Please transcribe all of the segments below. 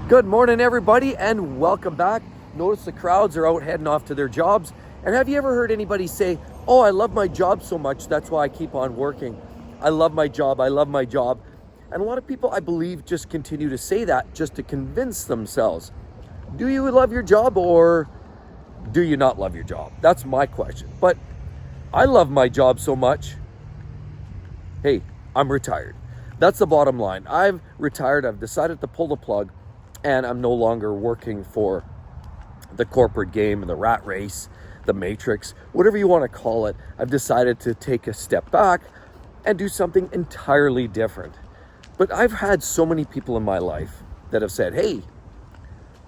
Good morning, everybody, and welcome back. Notice the crowds are out heading off to their jobs. And have you ever heard anybody say, "Oh, I love my job so much, that's why I keep on working. I love my job, I love my job." And a lot of people, I believe, just continue to say that just to convince themselves. Do you love your job or do you not love your job? That's my question. But I love my job so much. Hey, I'm retired. That's the bottom line. I've retired. I've decided to pull the plug, and I'm no longer working for the corporate game, the rat race, the matrix, whatever you want to call it. I've decided to take a step back and do something entirely different. But I've had so many people in my life that have said, "Hey,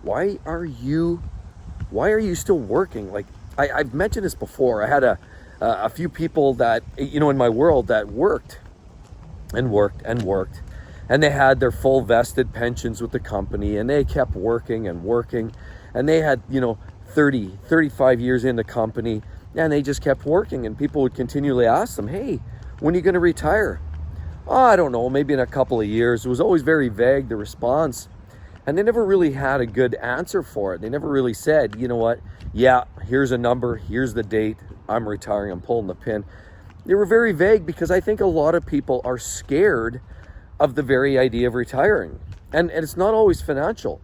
why are you still working?" Like I've mentioned this before. I had a few people that, in my world that worked and worked and worked, and they had their full vested pensions with the company, and they kept working and working, and they had 35 years in the company, and they just kept working. And people would continually ask them, "Hey, when are you going to retire?" "Oh, I don't know, maybe in a couple of years." It was always very vague, the response, and they never really had a good answer for it. They never really said, "You know what, yeah, here's a number, here's the date, I'm retiring, I'm pulling the pin." They were very vague because I think a lot of people are scared of the very idea of retiring. And it's not always financial,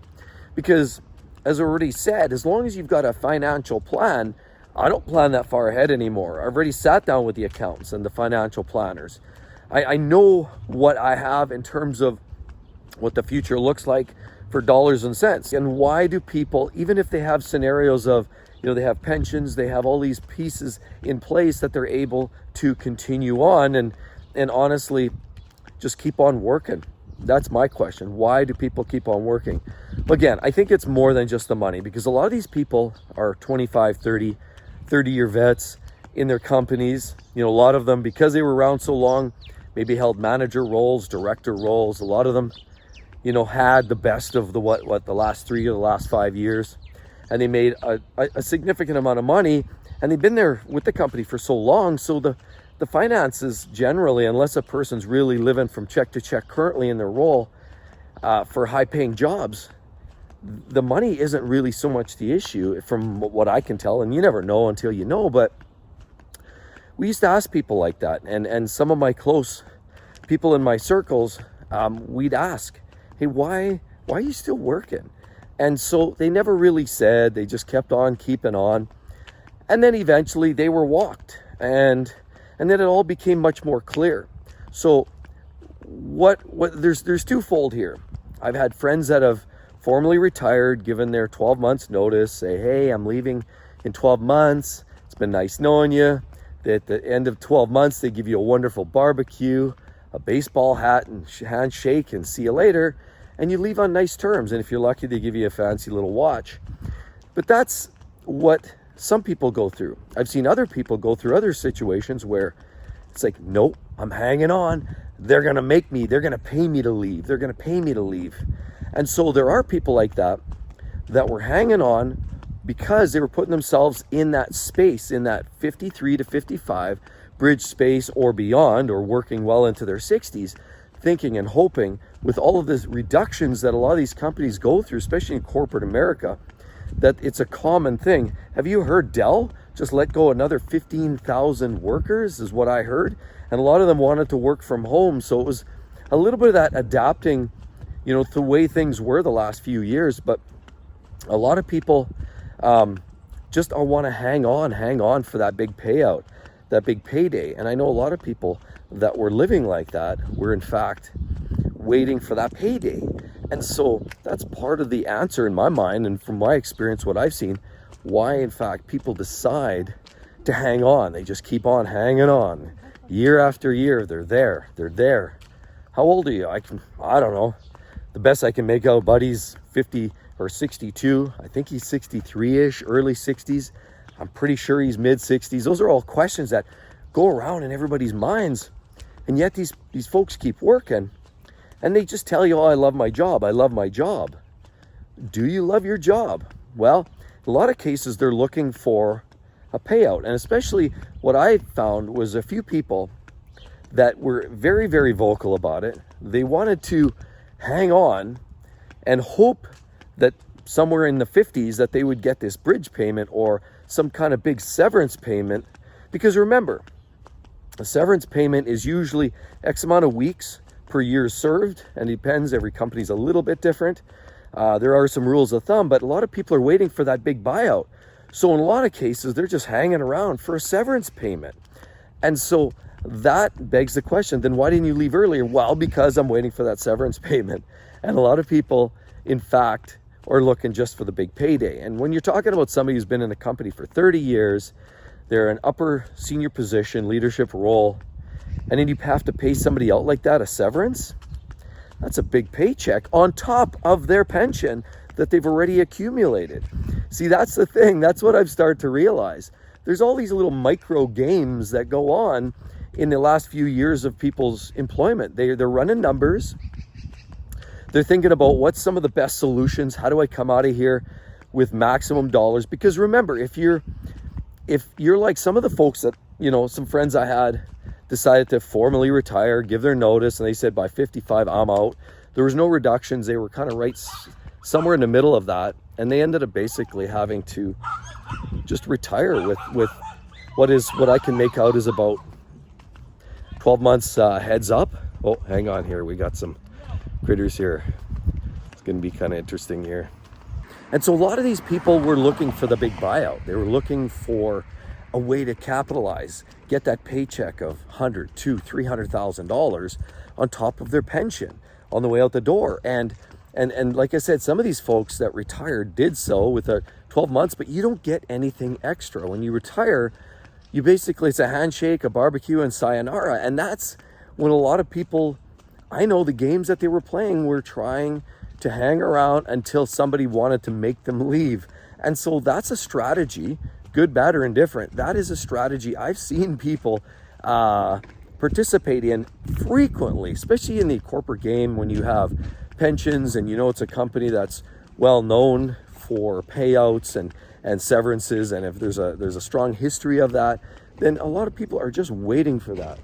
because as I already said, as long as you've got a financial plan, I don't plan that far ahead anymore. I've already sat down with the accountants and the financial planners. I know what I have in terms of what the future looks like for dollars and cents. And why do people, even if they have scenarios of, they have pensions, they have all these pieces in place that they're able to continue on and honestly just keep on working? That's my question. Why do people keep on working? Again, I think it's more than just the money, because a lot of these people are 25, 30-year vets in their companies. A lot of them, because they were around so long, maybe held manager roles, director roles. A lot of them, had the best of the last 3 or the last 5 years, and they made a significant amount of money, and they've been there with the company for so long. So the finances generally, unless a person's really living from check to check currently in their role for high paying jobs, the money isn't really so much the issue from what I can tell. And you never know until you know, but we used to ask people like that. And some of my close people in my circles, we'd ask, "Hey, why are you still working?" And so they never really said. They just kept on keeping on. And then eventually they were walked. And then it all became much more clear. So there's twofold here. I've had friends that have formally retired, given their 12 months notice, say, "Hey, I'm leaving in 12 months. It's been nice knowing you." At the end of 12 months, they give you a wonderful barbecue, a baseball hat, and handshake, and see you later. And you leave on nice terms. And if you're lucky, they give you a fancy little watch. But that's what some people go through. I've seen other people go through other situations where it's like, "Nope, I'm hanging on. They're going to pay me to leave. They're going to pay me to leave." And so there are people like that were hanging on because they were putting themselves in that space, in that 53 to 55 bridge space or beyond, or working well into their 60s, thinking and hoping with all of the reductions that a lot of these companies go through, especially in corporate America, that it's a common thing. Have you heard Dell just let go another 15,000 workers, is what I heard. And a lot of them wanted to work from home. So it was a little bit of that adapting, to the way things were the last few years. But a lot of people just want to hang on for that big payout, that big payday. And I know a lot of people that were living like that were in fact waiting for that payday. And so that's part of the answer in my mind, and from my experience, what I've seen, why in fact people decide to hang on. They just keep on hanging on. Year after year, they're there. How old are you? I don't know. The best I can make out, buddy's 50 or 62. I think he's 63-ish, early 60s. I'm pretty sure he's mid 60s. Those are all questions that go around in everybody's minds. And yet these folks keep working, and they just tell you, "Oh, I love my job. I love my job." Do you love your job? Well, a lot of cases they're looking for a payout. And especially what I found was a few people that were very, very vocal about it. They wanted to hang on and hope that somewhere in the 50s that they would get this bridge payment or some kind of big severance payment. Because remember, a severance payment is usually X amount of weeks per year served, and it depends, every company's a little bit different. There are some rules of thumb, but a lot of people are waiting for that big buyout. So in a lot of cases, they're just hanging around for a severance payment. And so that begs the question, then why didn't you leave earlier? Well, because I'm waiting for that severance payment. And a lot of people, in fact, are looking just for the big payday. And when you're talking about somebody who's been in a company for 30 years, they're an upper senior position, leadership role, and then you have to pay somebody out like that a severance, that's a big paycheck on top of their pension that they've already accumulated. See, that's the thing. That's what I've started to realize. There's all these little micro games that go on in the last few years of people's employment. They're running numbers. They're thinking about what's some of the best solutions. How do I come out of here with maximum dollars? Because remember, if you're like some of the folks that, some friends I had decided to formally retire, give their notice, and they said by 55, I'm out. There was no reductions. They were kind of right somewhere in the middle of that. And they ended up basically having to just retire with what I can make out is about 12 months heads up. Oh, hang on here. We got some critters here. It's going to be kind of interesting here. And so a lot of these people were looking for the big buyout. They were looking for a way to capitalize, get that paycheck of $100,000, $200,000, $300,000 on top of their pension on the way out the door. And like I said, some of these folks that retired did so with 12 months, but you don't get anything extra. When you retire, you basically, it's a handshake, a barbecue, and sayonara. And that's when a lot of people, I know the games that they were playing were trying to hang around until somebody wanted to make them leave. And so that's a strategy, good, bad, or indifferent. That is a strategy I've seen people participate in frequently, especially in the corporate game when you have pensions and it's a company that's well known for payouts and severances, and if there's a strong history of that, then a lot of people are just waiting for that.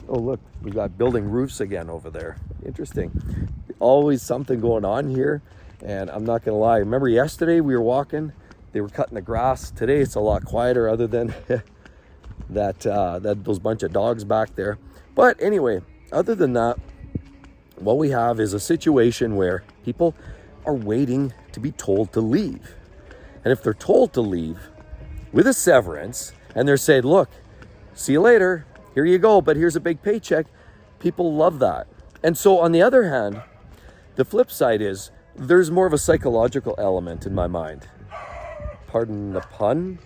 Oh, look, we got building roofs again over there. Interesting. Always something going on here, and I'm not gonna lie. Remember yesterday we were walking, they were cutting the grass. Today it's a lot quieter, other than that those bunch of dogs back there. But anyway, other than that, what we have is a situation where people are waiting to be told to leave. And if they're told to leave with a severance and they're saying, look, see you later, here you go, but here's a big paycheck, people love that. And so on the other hand, the flip side is there's more of a psychological element in my mind. Pardon the pun?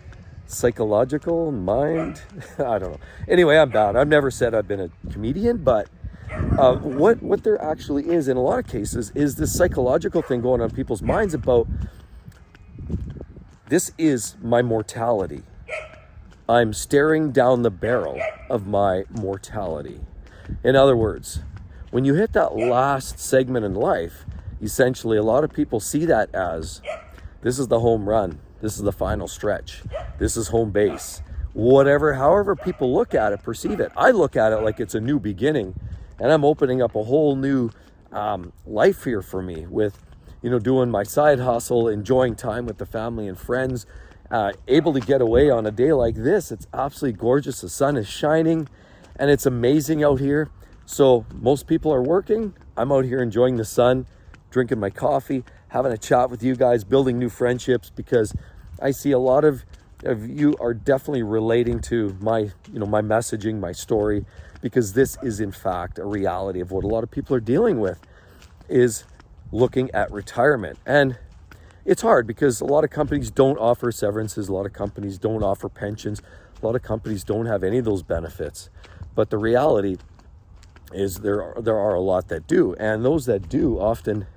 Psychological mind? I don't know. Anyway, I'm bad. I've never said I've been a comedian, but what there actually is in a lot of cases is this psychological thing going on in people's minds about, this is my mortality. I'm staring down the barrel of my mortality. In other words, when you hit that last segment in life, essentially a lot of people see that as, this is the home run. This is the final stretch. This is home base. Whatever, however people look at it, perceive it. I look at it like it's a new beginning, and I'm opening up a whole new life here for me with, doing my side hustle, enjoying time with the family and friends, able to get away on a day like this. It's absolutely gorgeous. The sun is shining and it's amazing out here. So most people are working. I'm out here enjoying the sun, drinking my coffee, having a chat with you guys, building new friendships, because I see a lot of you are definitely relating to my messaging, my story, because this is in fact a reality of what a lot of people are dealing with, is looking at retirement. And it's hard because a lot of companies don't offer severances, a lot of companies don't offer pensions, a lot of companies don't have any of those benefits. But the reality is there are a lot that do, and those that do, often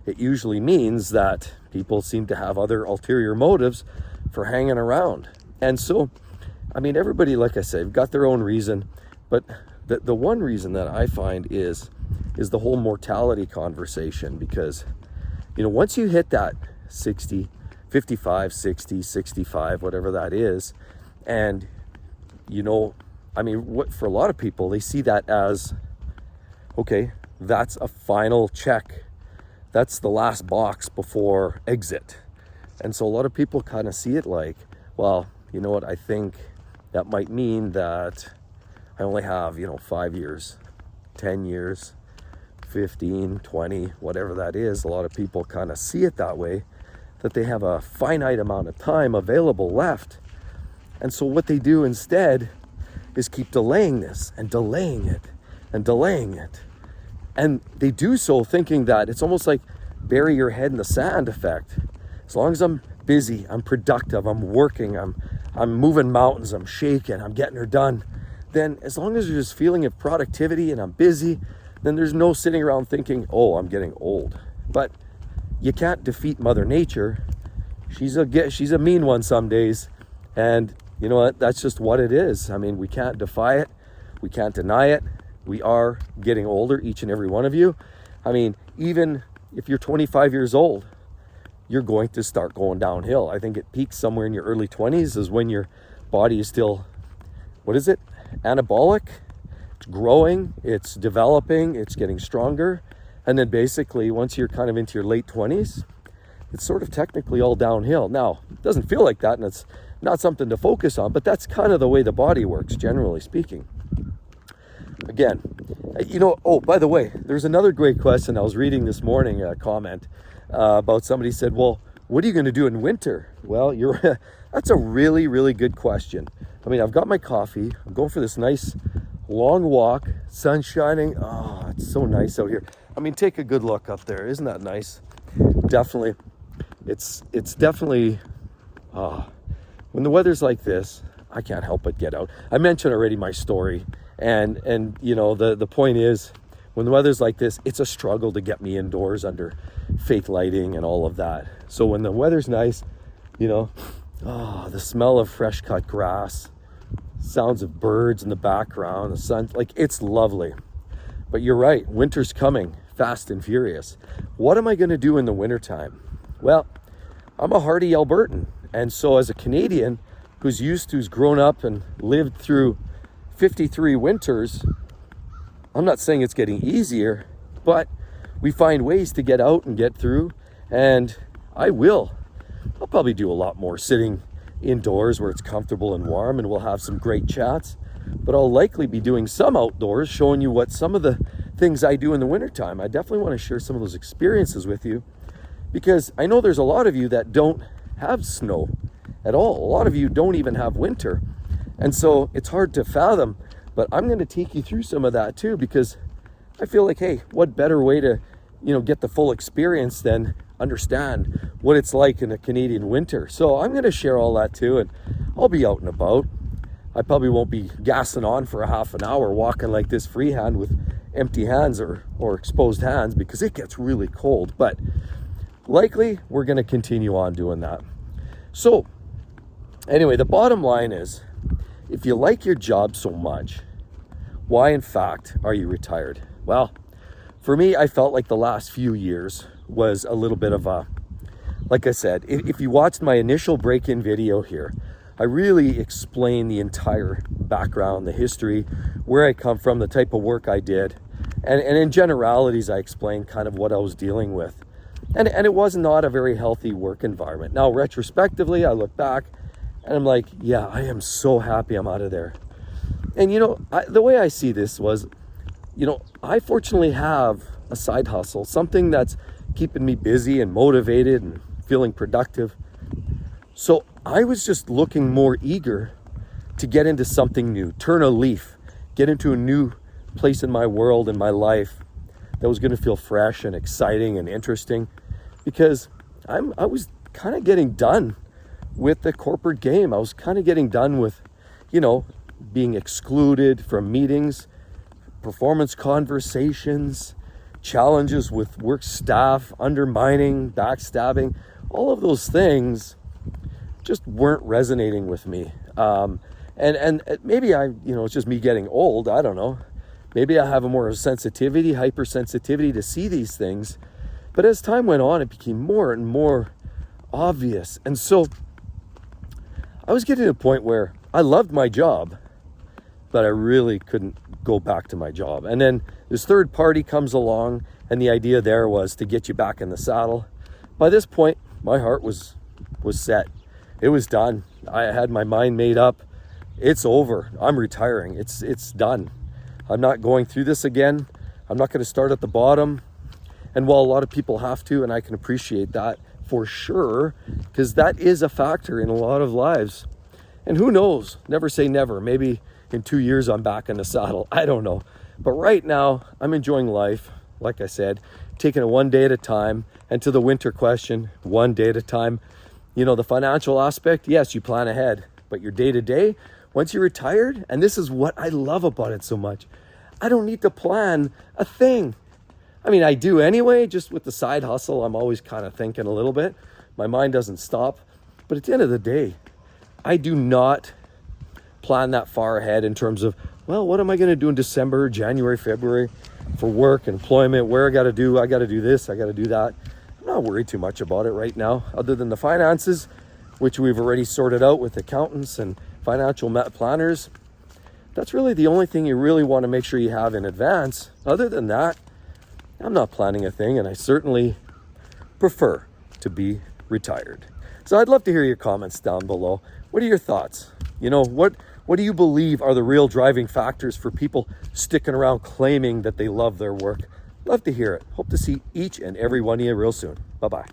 it usually means that people seem to have other ulterior motives for hanging around. And so, everybody, like I said, got their own reason, but the one reason that I find is the whole mortality conversation, because once you hit that 60, 55, 60, 65, whatever that is, and what for a lot of people, they see that as, okay, that's a final check. that's the last box before exit. And so a lot of people kind of see it like, well, you know what, I think that might mean that I only have, 5 years, 10 years, 15, 20, whatever that is. A lot of people kind of see it that way, that they have a finite amount of time available left. And so what they do instead is keep delaying this and delaying it and delaying it. And they do so thinking that it's almost like bury your head in the sand effect. As long as I'm busy, I'm productive, I'm working, I'm moving mountains, I'm shaking, I'm getting her done, then as long as there's this feeling of productivity and I'm busy, then there's no sitting around thinking, oh, I'm getting old. But you can't defeat Mother Nature. She's a mean one some days. And you know what? That's just what it is. I mean, we can't defy it. We can't deny it. We are getting older, each and every one of you. I mean, even if you're 25 years old, you're going to start going downhill. I think it peaks somewhere in your early 20s is when your body is still, what is it? Anabolic. It's growing, it's developing, it's getting stronger. And then basically, once you're kind of into your late 20s, it's sort of technically all downhill. Now, it doesn't feel like that, and it's not something to focus on, but that's kind of the way the body works, generally speaking. Again, oh, by the way, there's another great question. I was reading this morning a comment about somebody said, well, what are you going to do in winter? Well, that's a really, really good question. I mean, I've got my coffee. I'm going for this nice long walk, sun shining. Oh, it's so nice out here. I mean, take a good look up there. Isn't that nice? Definitely. It's definitely, when the weather's like this, I can't help but get out. I mentioned already my story. And the point is, when the weather's like this, it's a struggle to get me indoors under fake lighting and all of that. So when the weather's nice, the smell of fresh cut grass, sounds of birds in the background, the sun, like it's lovely. But you're right, winter's coming fast and furious. What am I going to do in the wintertime? Well, I'm a hardy Albertan. And so as a Canadian who's grown up and lived through 53 winters, I'm not saying it's getting easier, but we find ways to get out and get through. And I'll probably do a lot more sitting indoors where it's comfortable and warm, and we'll have some great chats. But I'll likely be doing some outdoors, showing you what some of the things I do in the wintertime. I definitely want to share some of those experiences with you, because I know there's a lot of you that don't have snow at all. A lot of you don't even have winter. And so it's hard to fathom, but I'm going to take you through some of that too, because I feel like, hey, what better way to, get the full experience than understand what it's like in a Canadian winter. So I'm going to share all that too, and I'll be out and about. I probably won't be gassing on for a half an hour walking like this freehand with empty hands or exposed hands, because it gets really cold. But likely we're going to continue on doing that. So anyway, the bottom line is, if you like your job so much, why in fact are you retired? Well, for me, I felt like the last few years was a little bit of like I said, if you watched my initial break-in video here, I really explain the entire background, the history, where I come from, the type of work I did. And in generalities, I explained kind of what I was dealing with. And it was not a very healthy work environment. Now, retrospectively, I look back and I'm like, yeah, I am so happy I'm out of there. And, the way I see this was, I fortunately have a side hustle, something that's keeping me busy and motivated and feeling productive. So I was just looking more eager to get into something new, turn a leaf, get into a new place in my world, in my life that was going to feel fresh and exciting and interesting, because I was kind of getting done with the corporate game. I was kind of getting done with, being excluded from meetings, performance conversations, challenges with work staff, undermining, backstabbing. All of those things just weren't resonating with me. And maybe it's just me getting old. I don't know. Maybe I have a more sensitivity, hypersensitivity to see these things. But as time went on, it became more and more obvious. And so I was getting to a point where I loved my job, but I really couldn't go back to my job. And then this third party comes along And the idea there was to get you back in the saddle. By this point, my heart was set. It was done. I had my mind made up. It's over. I'm retiring. It's done. I'm not going through this again. I'm not going to start at the bottom. And while a lot of people have to, and I can appreciate that for sure, because that is a factor in a lot of lives. And who knows? Never say never. Maybe in 2 years I'm back in the saddle. I don't know. But right now, I'm enjoying life. Like I said, taking it one day at a time. And to the winter question, one day at a time. You know, the financial aspect, yes, you plan ahead. But your day-to-day, once you're retired, and this is what I love about it so much, I don't need to plan a thing. I mean, I do anyway, just with the side hustle. I'm always kind of thinking a little bit. My mind doesn't stop. But at the end of the day, I do not plan that far ahead in terms of, well, what am I going to do in December, January, February for work, employment, where I got to do this, I got to do that. I'm not worried too much about it right now, other than the finances, which we've already sorted out with accountants and financial planners. That's really the only thing you really want to make sure you have in advance. Other than that, I'm not planning a thing, and I certainly prefer to be retired. So I'd love to hear your comments down below. What are your thoughts? You know, what do you believe are the real driving factors for people sticking around claiming that they love their work? Love to hear it. Hope to see each and every one of you real soon. Bye-bye.